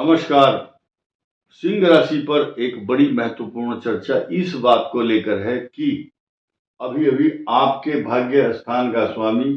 नमस्कार। सिंह राशि पर एक बड़ी महत्वपूर्ण चर्चा इस बात को लेकर है कि अभी अभी आपके भाग्य स्थान का स्वामी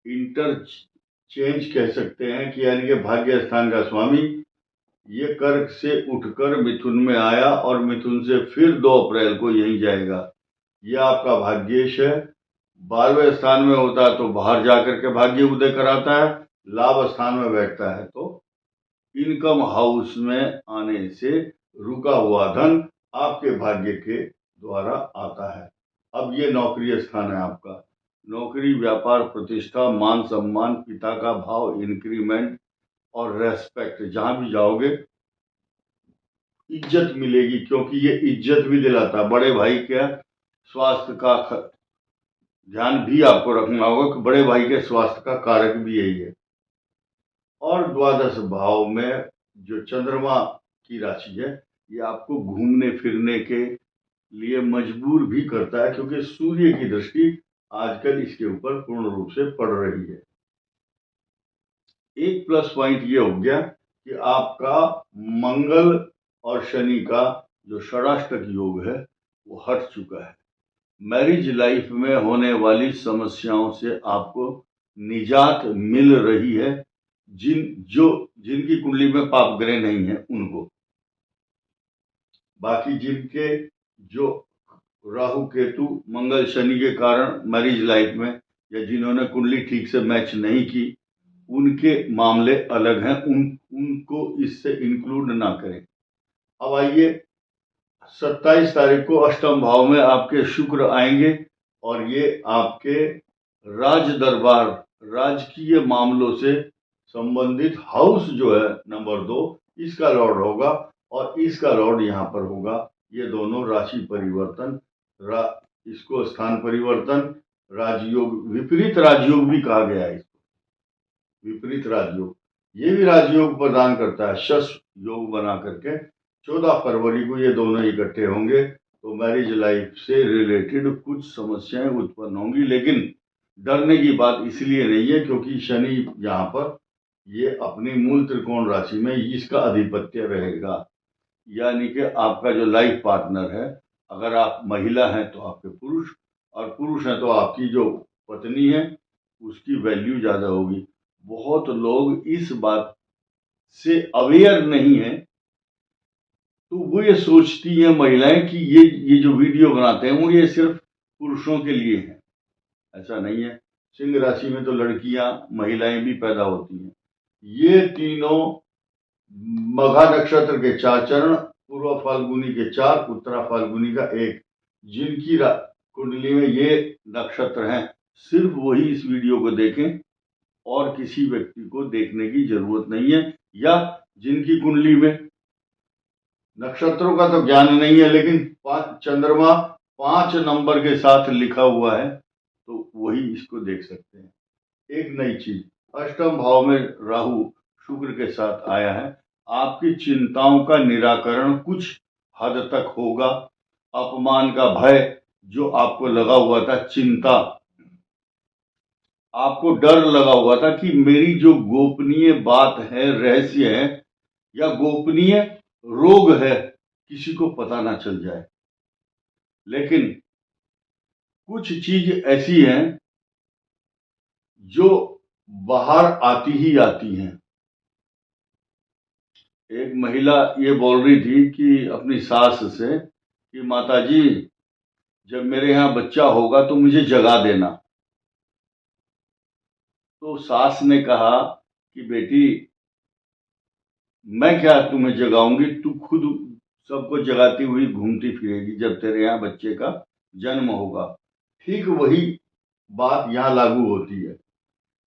इंटरचेंज कह सकते हैं कि यानी कि भाग्य स्थान का स्वामी ये कर्क से उठकर मिथुन में आया और मिथुन से फिर 2 अप्रैल को यहीं जाएगा। यह आपका भाग्येश है। 12वें स्थान में होता है तो बाहर जाकर के भाग्य उदय कराता है, लाभ स्थान में बैठता है तो इनकम हाउस में आने से रुका हुआ धन आपके भाग्य के द्वारा आता है। अब ये नौकरी स्थान है आपका। नौकरी, व्यापार, प्रतिष्ठा, मान सम्मान, पिता का भाव, इंक्रीमेंट और रेस्पेक्ट, जहां भी जाओगे इज्जत मिलेगी, क्योंकि ये इज्जत भी दिलाता है। बड़े भाई के स्वास्थ्य का ध्यान भी आपको रखना होगा कि बड़े भाई के स्वास्थ्य का कारक भी यही है। और द्वादश भाव में जो चंद्रमा की राशि है ये आपको घूमने फिरने के लिए मजबूर भी करता है, क्योंकि सूर्य की दृष्टि आजकल इसके ऊपर पूर्ण रूप से पड़ रही है। एक प्लस पॉइंट ये हो गया कि आपका मंगल और शनि का जो षडाष्टक योग है वो हट चुका है। मैरिज लाइफ में होने वाली समस्याओं से आपको निजात मिल रही है। जिनकी कुंडली में पाप ग्रह नहीं है उनको। बाकी जिनके जो राहु केतु मंगल शनि के कारण मैरिज लाइफ में या जिन्होंने कुंडली ठीक से मैच नहीं की उनके मामले अलग हैं, उनको इससे इंक्लूड ना करें। अब आइए 27 तारीख को अष्टम भाव में आपके शुक्र आएंगे और ये आपके राज दरबार, राजकीय मामलों से संबंधित हाउस जो है नंबर 2 इसका लॉर्ड होगा और इसका लॉर्ड यहाँ पर होगा। ये दोनों राशि परिवर्तन, इसको स्थान परिवर्तन, राजयोग, विपरीत राजयोग भी कहा गया है इसको। विपरीत राजयोग ये भी राजयोग प्रदान करता है। शश योग बना करके 14 फरवरी को ये दोनों इकट्ठे होंगे तो मैरिज लाइफ से रिलेटेड कुछ समस्याएं उत्पन्न होंगी, लेकिन डरने की बात इसलिए नहीं है क्योंकि शनि यहाँ पर ये अपनी मूल त्रिकोण राशि में इसका अधिपत्य रहेगा। यानी कि आपका जो लाइफ पार्टनर है, अगर आप महिला हैं तो आपके पुरुष, और पुरुष हैं तो आपकी जो पत्नी है उसकी वैल्यू ज़्यादा होगी। बहुत लोग इस बात से अवेयर नहीं है, तो वो ये सोचती हैं महिलाएं कि ये जो वीडियो बनाते हैं वो ये सिर्फ पुरुषों के लिए है। ऐसा नहीं है। सिंह राशि में तो लड़कियां, महिलाएं भी पैदा होती हैं। ये तीनों मघा नक्षत्र के 4 चरण, पूर्व फाल्गुनी के 4, उत्तरा फाल्गुनी का 1, जिनकी कुंडली में ये नक्षत्र हैं, सिर्फ वही इस वीडियो को देखें और किसी व्यक्ति को देखने की जरूरत नहीं है। या जिनकी कुंडली में नक्षत्रों का तो ज्ञान नहीं है लेकिन चंद्रमा 5 नंबर के साथ लिखा हुआ है तो वही इसको देख सकते हैं। एक नई चीज, अष्टम भाव में राहु शुक्र के साथ आया है। आपकी चिंताओं का निराकरण कुछ हद तक होगा। अपमान का भय जो आपको लगा हुआ था, चिंता, आपको डर लगा हुआ था कि मेरी जो गोपनीय बात है, रहस्य है या गोपनीय रोग है किसी को पता ना चल जाए, लेकिन कुछ चीज ऐसी हैं जो बाहर आती ही आती हैं। एक महिला ये बोल रही थी कि अपनी सास से कि माताजी जब मेरे यहाँ बच्चा होगा तो मुझे जगा देना। तो सास ने कहा कि बेटी मैं क्या तुम्हें जगाऊंगी, तू खुद सबको जगाती हुई घूमती फिरेगी जब तेरे यहाँ बच्चे का जन्म होगा। ठीक वही बात यहाँ लागू होती है।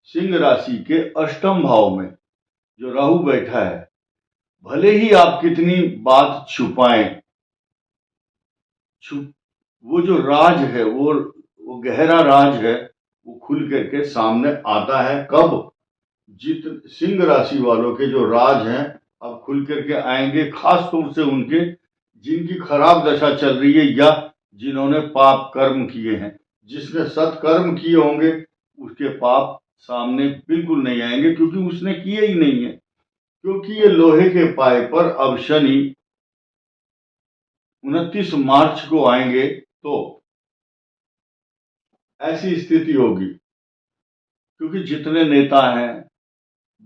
सिंह राशि के अष्टम भाव में जो राहु बैठा है, भले ही आप कितनी बात छुपाएं, वो जो राज है, वो गहरा राज है, वो खुल करके सामने आता है। कब? सिंह राशि वालों के जो राज हैं अब खुल करके आएंगे, खास तौर से उनके जिनकी खराब दशा चल रही है या जिन्होंने पाप कर्म किए हैं। जिसने सत्कर्म किए होंगे उसके पाप सामने बिल्कुल नहीं आएंगे क्योंकि उसने किए ही नहीं है। क्योंकि ये लोहे के पाए पर अब शनि 29 मार्च को आएंगे, तो ऐसी स्थिति होगी, क्योंकि जितने नेता हैं,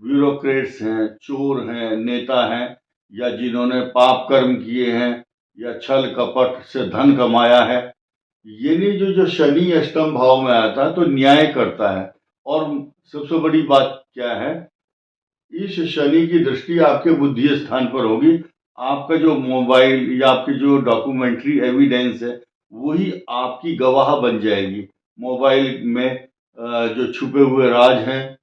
ब्यूरोक्रेट्स हैं, चोर हैं, नेता हैं, या जिन्होंने पाप कर्म किए हैं या छल कपट से धन कमाया है, ये नहीं, जो शनि अष्टम भाव में आता है तो न्याय करता है। और सबसे बड़ी बात क्या है, इस शनि की दृष्टि आपके बुद्धि स्थान पर होगी। आपका जो मोबाइल या आपकी जो डॉक्यूमेंट्री एविडेंस है, वही आपकी गवाह बन जाएगी। मोबाइल में जो छुपे हुए राज हैं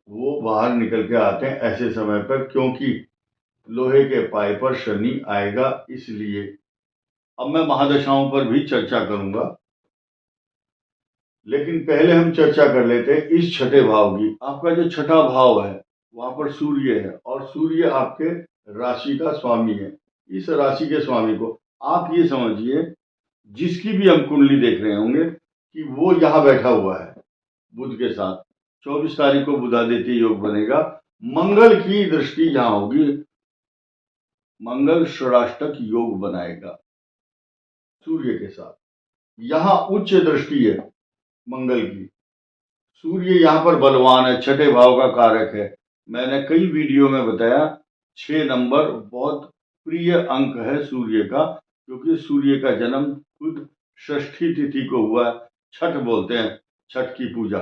वो बाहर निकल के आते हैं ऐसे समय पर, क्योंकि लोहे के पाए पर शनि आएगा। इसलिए अब मैं महादशाओं पर भी चर्चा करूंगा, लेकिन पहले हम चर्चा कर लेते हैं इस छठे भाव की। आपका जो छठा भाव है वहां पर सूर्य है, और सूर्य आपके राशि का स्वामी है। इस राशि के स्वामी को आप ये समझिए, जिसकी भी हम कुंडली देख रहे होंगे कि वो यहाँ बैठा हुआ है बुध के साथ। 24 तारीख को बुधादित्य योग बनेगा, मंगल की दृष्टि यहाँ होगी, मंगल षडाष्टक योग बनाएगा सूर्य के साथ। यहाँ उच्च दृष्टि है मंगल की। सूर्य यहाँ पर बलवान है, छठे भाव का कारक है। मैंने कई वीडियो में बताया 6 नंबर बहुत प्रिय अंक है सूर्य का, क्योंकि सूर्य का जन्म खुद षष्ठी तिथि को हुआ। छठ बोलते हैं, छठ की पूजा,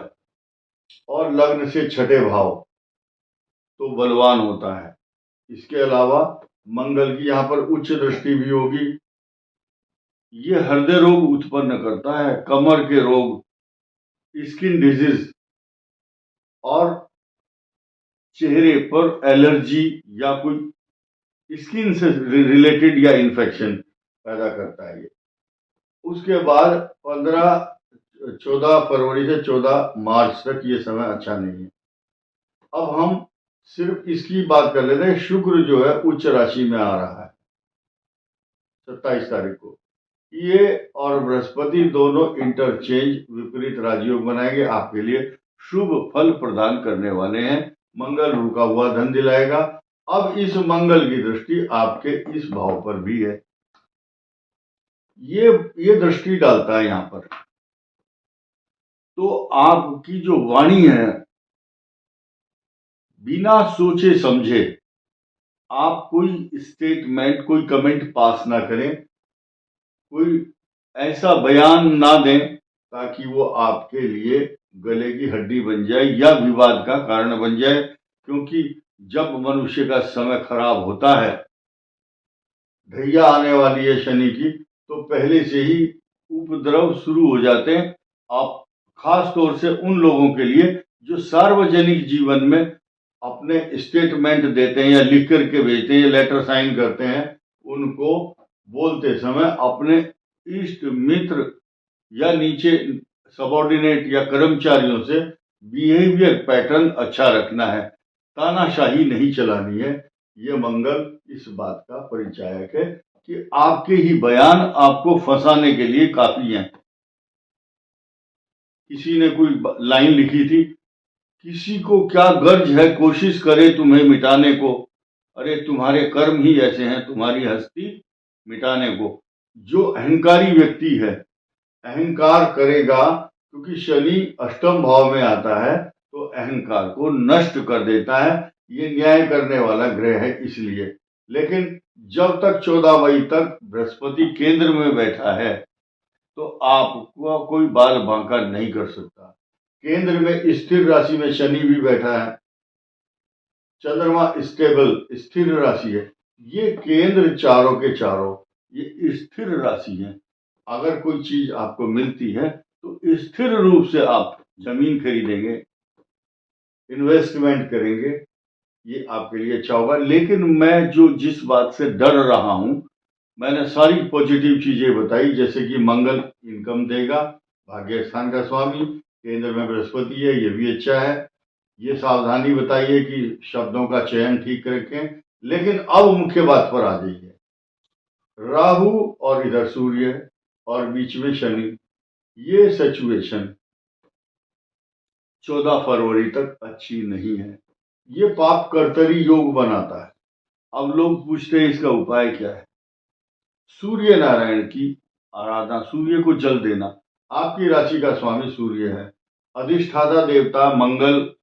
और लग्न से छठे भाव तो बलवान होता है। इसके अलावा मंगल की यहाँ पर उच्च दृष्टि भी होगी। ये हृदय रोग उत्पन्न करता है, कमर के रोग, स्किन डिजीज, और चेहरे पर एलर्जी या कोई स्किन से रिलेटेड या इन्फेक्शन पैदा करता है ये। उसके बाद 14 फरवरी से 14 मार्च तक ये समय अच्छा नहीं है। अब हम सिर्फ इसकी बात कर लेते हैं। शुक्र जो है उच्च राशि में आ रहा है 27 तारीख को। ये और बृहस्पति दोनों इंटरचेंज विपरीत राजयोग बनाएंगे, आपके लिए शुभ फल प्रदान करने वाले हैं। मंगल रुका हुआ धन दिलाएगा। अब इस मंगल की दृष्टि आपके इस भाव पर भी है, ये दृष्टि डालता है यहाँ पर। तो आपकी जो वाणी है, बिना सोचे समझे आप कोई स्टेटमेंट, कोई कमेंट पास ना करें, कोई ऐसा बयान ना दें ताकि वो आपके लिए गले की हड्डी बन जाए या विवाद का कारण बन जाए। क्योंकि जब मनुष्य का समय खराब होता है, ढैया आने वाली है शनि की, तो पहले से ही उपद्रव शुरू हो जाते हैं। आप खास तौर से उन लोगों के लिए जो सार्वजनिक जीवन में अपने स्टेटमेंट देते हैं या लिख करके भेजते हैं या लेटर साइन करते हैं, उनको बोलते समय अपने इष्ट मित्र या नीचे सबॉर्डिनेट या कर्मचारियों से बिहेवियर पैटर्न अच्छा रखना है, तानाशाही नहीं चलानी है। ये मंगल इस बात का परिचायक है कि आपके ही बयान आपको फंसाने के लिए काफी हैं। किसी ने कोई लाइन लिखी थी, किसी को क्या गर्ज है कोशिश करे तुम्हें मिटाने को, अरे तुम्हारे कर्म ही ऐसे हैं तुम्हारी हस्ती मिटाने को। जो अहंकारी व्यक्ति है अहंकार करेगा, क्योंकि शनि अष्टम भाव में आता है तो अहंकार को नष्ट कर देता है। ये न्याय करने वाला ग्रह है इसलिए। लेकिन जब तक 14 मई तक बृहस्पति केंद्र में बैठा है तो आपको कोई बाल बांका नहीं कर सकता। केंद्र में स्थिर राशि में शनि भी बैठा है, चंद्रमा स्टेबल स्थिर राशि है। ये केंद्र चारों के चारों ये स्थिर राशि है। अगर कोई चीज आपको मिलती है तो स्थिर रूप से आप जमीन खरीदेंगे, इन्वेस्टमेंट करेंगे, ये आपके लिए अच्छा होगा। लेकिन मैं जिस बात से डर रहा हूं, मैंने सारी पॉजिटिव चीजें बताई, जैसे कि मंगल इनकम देगा, भाग्य स्थान का स्वामी, केंद्र में बृहस्पति है, ये भी अच्छा है। ये सावधानी बताइए कि शब्दों का चयन ठीक रखें। लेकिन अब मुख्य बात पर आ जाइए। राहु और इधर सूर्य और बीच में शनि, ये सिचुएशन 14 फरवरी तक अच्छी नहीं है। ये पाप कर्तरी योग बनाता है। अब लोग पूछते हैं इसका उपाय क्या है। सूर्य नारायण की आराधना, सूर्य को जल देना। आपकी राशि का स्वामी सूर्य है, अधिष्ठाता देवता मंगल,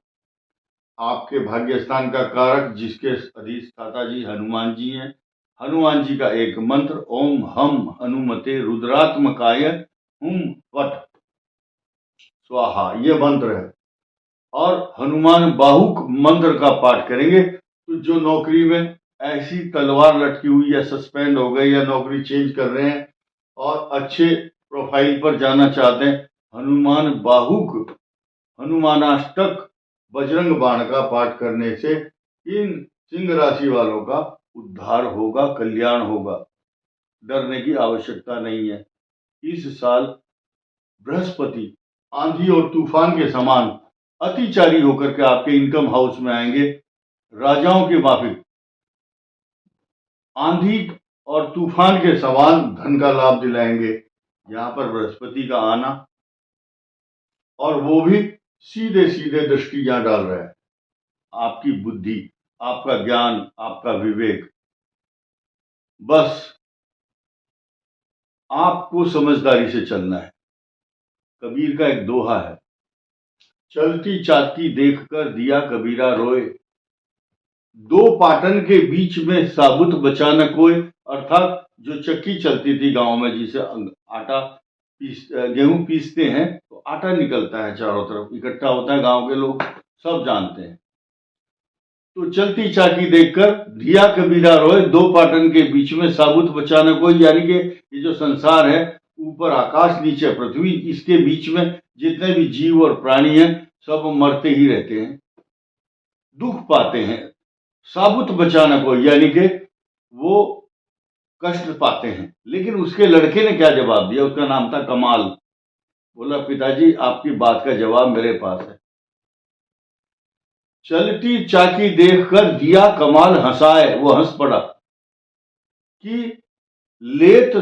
आपके भाग्य स्थान का कारक, जिसके अधिष्ठाता जी हनुमान जी हैं। हनुमान जी का एक मंत्र, ओम हम हनुमते रुद्रात्मकाय हुम वट स्वाहा, ये मंत्र है। और हनुमान बाहुक मंत्र का पाठ करेंगे तो जो नौकरी में ऐसी तलवार लटकी हुई या सस्पेंड हो गए या नौकरी चेंज कर रहे हैं और अच्छे प्रोफाइल पर जाना चाहते हैं, हनुमान बाहुक हनुमानाष्टक बजरंग बाण का पाठ करने से इन सिंह राशि वालों का उद्धार होगा, कल्याण होगा। डरने की आवश्यकता नहीं है। इस साल बृहस्पति आंधी और तूफान के समान अतिचारी होकर के आपके इनकम हाउस में आएंगे। राजाओं के माफिक आंधी और तूफान के समान धन का लाभ दिलाएंगे। यहाँ पर बृहस्पति का आना, और वो भी सीधे सीधे दृष्टियां डाल रहा है। आपकी बुद्धि, आपका ज्ञान, आपका विवेक, बस आपको समझदारी से चलना है। कबीर का एक दोहा है, चलती चाकी देखकर दिया कबीरा रोए, दो पाटन के बीच में साबुत बचा न कोई। अर्थात जो चक्की चलती थी गांव में, जिसे आटा गेहूं पीसते हैं तो आटा निकलता है, चारों तरफ इकट्ठा होता है, गांव के लोग सब जानते हैं। तो चलती चाकी देखकर दिया कबीरा रोए, दो पाटन के बीच में साबुत बचा न कोई। यानी कि ये जो संसार है, ऊपर आकाश नीचे पृथ्वी, इसके बीच में जितने भी जीव और प्राणी हैं सब मरते ही रहते हैं, दुख पाते हैं। साबुत बचाना को यानी कि वो कष्ट पाते हैं। लेकिन उसके लड़के ने क्या जवाब दिया, उसका नाम था कमाल। बोला पिताजी आपकी बात का जवाब मेरे पास है। चलती चाकी देखकर दिया कमाल हंसाए, वो हंस पड़ा कि लेत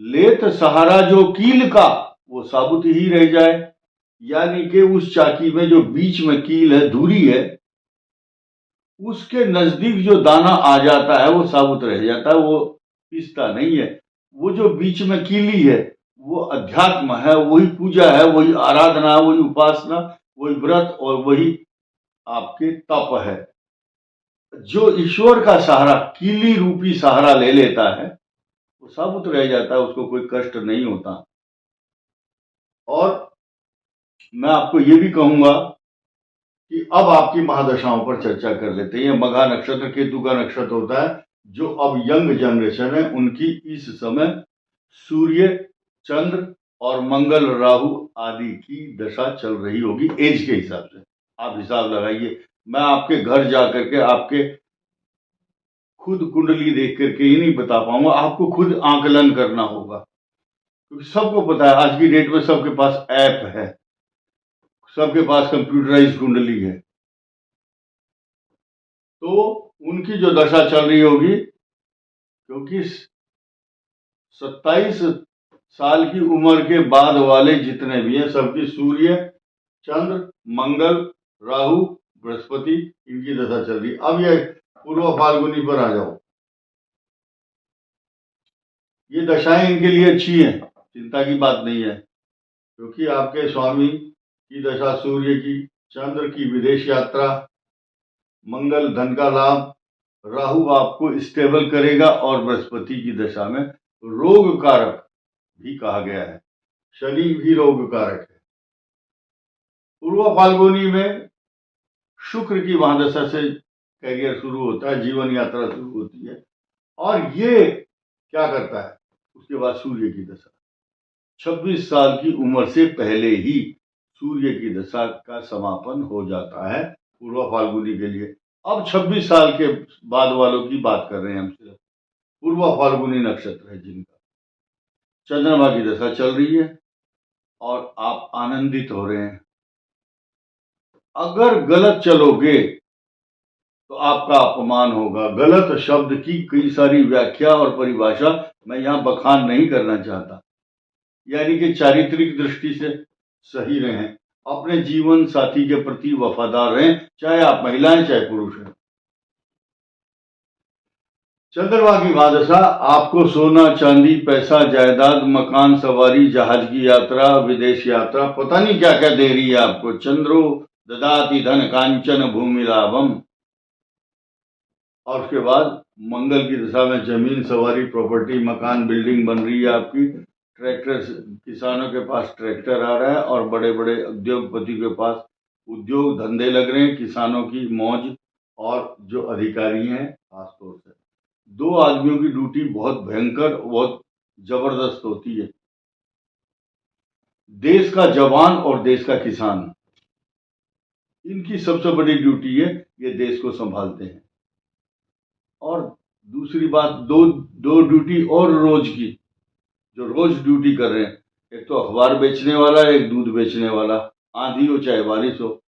लेत सहारा जो कील का, वो साबुत ही रह जाए। यानी कि उस चाकी में जो बीच में कील है, धुरी है, उसके नजदीक जो दाना आ जाता है वो साबुत रह जाता है, वो पिसता नहीं है। वो जो बीच में कीली है वो अध्यात्म है, वही पूजा है, वही आराधना, वही उपासना, वही व्रत और वही आपके तप है। जो ईश्वर का सहारा, कीली रूपी सहारा ले लेता है, वो साबुत रह जाता है, उसको कोई कष्ट नहीं होता। और मैं आपको ये भी कहूंगा कि अब आपकी महादशाओं पर चर्चा कर लेते हैं। मघा नक्षत्र केतु का नक्षत्र होता है। जो अब यंग जनरेशन है उनकी इस समय सूर्य, चंद्र और मंगल, राहु आदि की दशा चल रही होगी एज के हिसाब से। आप हिसाब लगाइए। मैं आपके घर जाकर के आपके खुद कुंडली देख करके ही नहीं बता पाऊंगा, आपको खुद आंकलन करना होगा, क्योंकि सबको पता है आज की डेट में सबके पास ऐप है, सबके पास कंप्यूटराइज कुंडली है। तो उनकी जो दशा चल रही होगी, क्योंकि 27 साल की उम्र के बाद वाले जितने भी हैं सबकी सूर्य, चंद्र, मंगल, राहु, बृहस्पति, इनकी दशा चल रही। अब ये पूर्व फाल्गुनी पर आ जाओ। ये दशाएं इनके लिए अच्छी हैं, चिंता की बात नहीं है, क्योंकि आपके स्वामी की दशा सूर्य की, चंद्र की विदेश यात्रा, मंगल धन का लाभ, राहु आपको स्टेबल करेगा, और बृहस्पति की दशा में रोग कारक भी कहा गया है, शनि भी रोग कारक है। पूर्व फाल्गुनी में शुक्र की महादशा से कैरियर शुरू होता है, जीवन यात्रा शुरू होती है। और ये क्या करता है, उसके बाद सूर्य की दशा 26 साल की उम्र से पहले ही सूर्य की दशा का समापन हो जाता है पूर्व फाल्गुनी के लिए। अब 26 साल के बाद वालों की बात कर रहे हैं हम, सिर्फ पूर्व फाल्गुनी नक्षत्र है जिनका चंद्रमा की दशा चल रही है और आप आनंदित हो रहे हैं। अगर गलत चलोगे तो आपका अपमान होगा। गलत शब्द की कई सारी व्याख्या और परिभाषा मैं यहां बखान नहीं करना चाहता, यानी कि चारित्रिक दृष्टि से सही रहें, अपने जीवन साथी के प्रति वफादार रहें, चाहे आप महिलाएं चाहे पुरुष हैं। चंद्रमा की महादशा आपको सोना चांदी, पैसा, जायदाद, मकान, सवारी, जहाज की यात्रा, विदेश यात्रा, पता नहीं क्या क्या दे रही है आपको। चंद्रो ददाति धन कांचन भूमि लाभम। और उसके बाद मंगल की दशा में जमीन, सवारी, प्रॉपर्टी, मकान, बिल्डिंग बन रही है आपकी। ट्रैक्टर, किसानों के पास ट्रैक्टर आ रहा है और बड़े बड़े उद्योगपति के पास उद्योग धंधे लग रहे हैं। किसानों की मौज। और जो अधिकारी हैं खासतौर से दो आदमियों की ड्यूटी बहुत भयंकर, बहुत जबरदस्त होती है। देश का जवान और देश का किसान, इनकी सबसे बड़ी ड्यूटी है, ये देश को संभालते हैं। और दूसरी बात, दो ड्यूटी और रोज की, जो रोज ड्यूटी कर रहे हैं, एक तो अखबार बेचने वाला, एक दूध बेचने वाला, आंधी हो चाहे बारिश हो,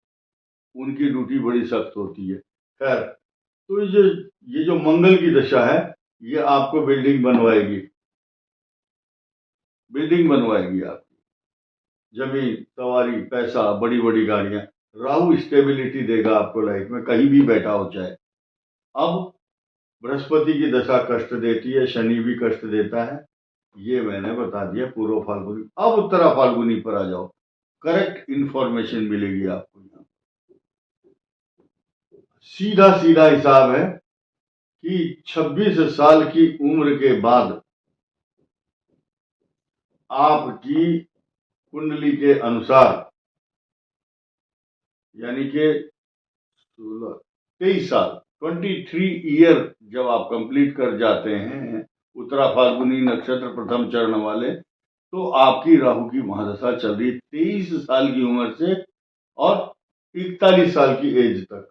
उनकी ड्यूटी बड़ी सख्त होती है। खैर, तो ये जो मंगल की दशा है, ये आपको बिल्डिंग बनवाएगी आपकी, जमीन, सवारी, पैसा, बड़ी बड़ी गाड़ियां। राहु स्टेबिलिटी देगा आपको लाइफ में, कहीं भी बैठा हो चाहे। अब बृहस्पति की दशा कष्ट देती है, शनि भी कष्ट देता है, ये मैंने बता दिया पूर्व फाल्गुनी। अब उत्तरा फाल्गुनी पर आ जाओ, करेक्ट इंफॉर्मेशन मिलेगी आपको। यहाँ सीधा सीधा हिसाब है कि 26 साल की उम्र के बाद आपकी कुंडली के अनुसार, यानी कि 23 साल, 23 ईयर जब आप कंप्लीट कर जाते हैं उत्तरा फाल्गुनी नक्षत्र प्रथम चरण वाले, तो आपकी राहु की महादशा चल रही 23 साल की उम्र से और 41 साल की एज तक।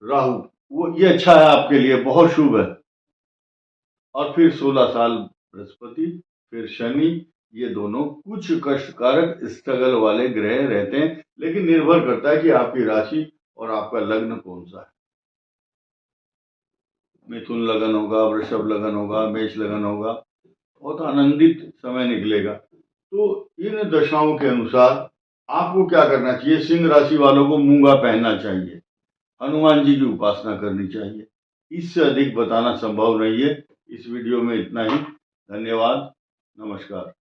राहु वो ये अच्छा है आपके लिए, बहुत शुभ है। और फिर 16 साल बृहस्पति, फिर शनि, ये दोनों कुछ कष्टकारक स्ट्रगल वाले ग्रह रहते हैं, लेकिन निर्भर करता है कि आपकी राशि और आपका लग्न कौन सा है। मिथुन लगन होगा, वृषभ लगन होगा, मेष लगन होगा, बहुत आनंदित समय निकलेगा। तो इन दशाओं के अनुसार आपको क्या करना चाहिए? सिंह राशि वालों को मूंगा पहनना चाहिए, हनुमान जी की उपासना करनी चाहिए। इससे अधिक बताना संभव नहीं है। इस वीडियो में इतना ही। धन्यवाद, नमस्कार।